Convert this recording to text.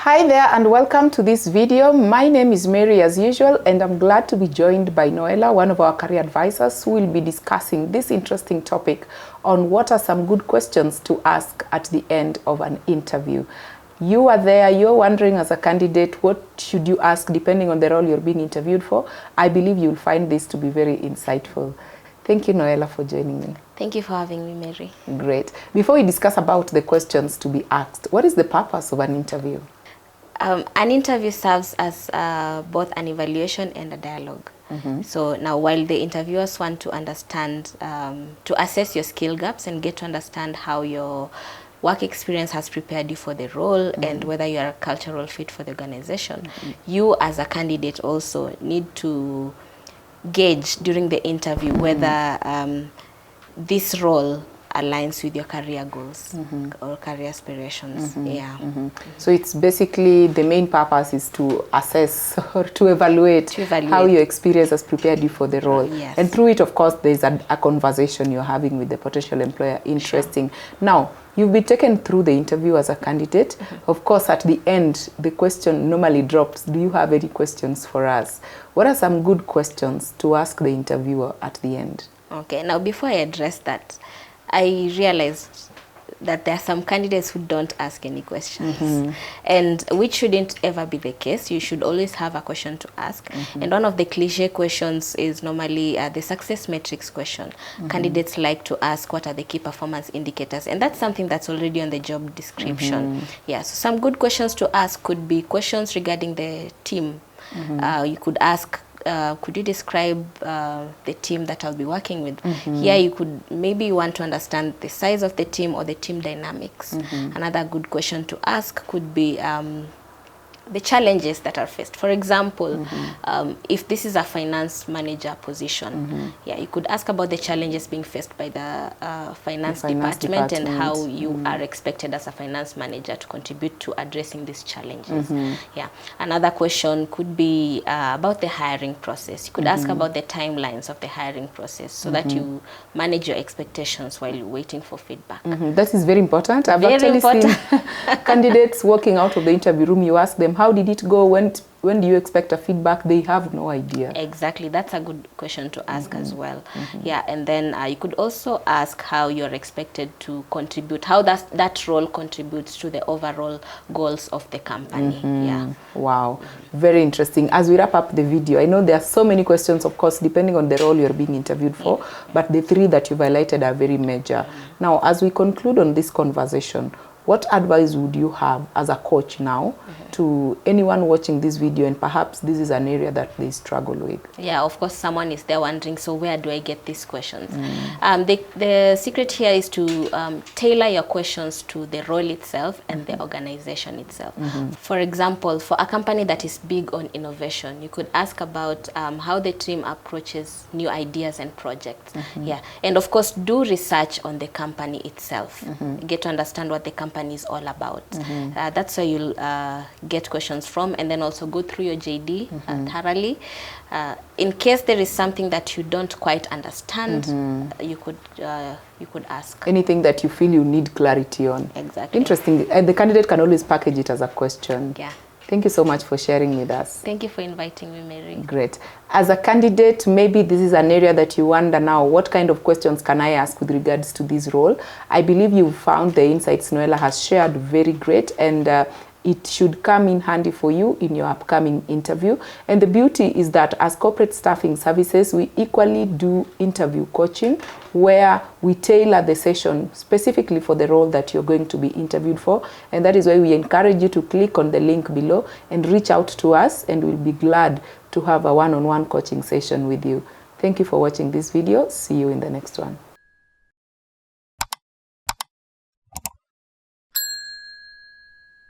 Hi there and welcome to this video. My name is Mary as usual and I'm glad to be joined by Noella, one of our career advisors, who will be discussing this interesting topic on what are some good questions to ask at the end of an interview. You are there, you're wondering as a candidate, what should you ask depending on the role you're being interviewed for? I believe you'll find this to be very insightful. Thank you, Noella, for joining me. Thank you for having me, Mary. Great. Before we discuss about the questions to be asked, what is the purpose of an interview? An interview serves as both an evaluation and a dialogue. So now while the interviewers want to understand, to assess your skill gaps and get to understand how your work experience has prepared you for the role and whether you are a cultural fit for the organization, you as a candidate also need to gauge during the interview whether this role aligns with your career goals or career aspirations. So it's basically the main purpose is to assess or to evaluate how your experience has prepared you for the role. Yes. And through it, of course, there's a conversation you're having with the potential employer. Interesting. Now, you've been taken through the interview as a candidate. Of course, at the end, the question normally drops. Do you have any questions for us? What are some good questions to ask the interviewer at the end? Okay, now before I address that, I realized that there are some candidates who don't ask any questions, and which shouldn't ever be the case. You should always have a question to ask. And one of the cliche questions is normally the success metrics question. Candidates like to ask what are the key performance indicators, and that's something that's already on the job description. Yeah, so some good questions to ask could be questions regarding the team. You could ask, could you describe the team that I'll be working with? Here you could maybe want to understand the size of the team or the team dynamics. Another good question to ask could be the challenges that are faced. For example, if this is a finance manager position, yeah, you could ask about the challenges being faced by the finance department and how you are expected as a finance manager to contribute to addressing these challenges. Yeah. Another question could be about the hiring process. You could ask about the timelines of the hiring process so that you manage your expectations while you're waiting for feedback. That is very important. I've Very actually important. seen candidates walking out of the interview room. You ask them, how did it go? When do you expect a feedback? They have no idea. Exactly. That's a good question to ask as well. Yeah, and then you could also ask how you're expected to contribute, how that role contributes to the overall goals of the company. Yeah. Wow. Very interesting. As we wrap up the video, I know there are so many questions, of course, depending on the role you're being interviewed for, but the three that you've highlighted are very major. Now, as we conclude on this conversation, what advice would you have as a coach now to anyone watching this video, and perhaps this is an area that they struggle with? Yeah, of course, someone is there wondering, so where do I get these questions? The secret here is to tailor your questions to the role itself and the organization itself. For example, for a company that is big on innovation, you could ask about how the team approaches new ideas and projects. Yeah, and of course, do research on the company itself. Get to understand what the company is all about. That's where you'll get questions from, and then also go through your JD thoroughly. In case there is something that you don't quite understand, you could ask. Anything that you feel you need clarity on. Exactly. Interesting. And the candidate can always package it as a question. Yeah. Thank you so much for sharing with us. Thank you for inviting me, Mary. Great. As a candidate, maybe this is an area that you wonder now, what kind of questions can I ask with regards to this role? I believe you found the insights Noella has shared very great, and it should come in handy for you in your upcoming interview. And the beauty is that as corporate staffing services, we equally do interview coaching, where we tailor the session specifically for the role that you're going to be interviewed for. And that is why we encourage you to click on the link below and reach out to us, and we'll be glad to have a one-on-one coaching session with you. Thank you for watching this video. See you in the next one.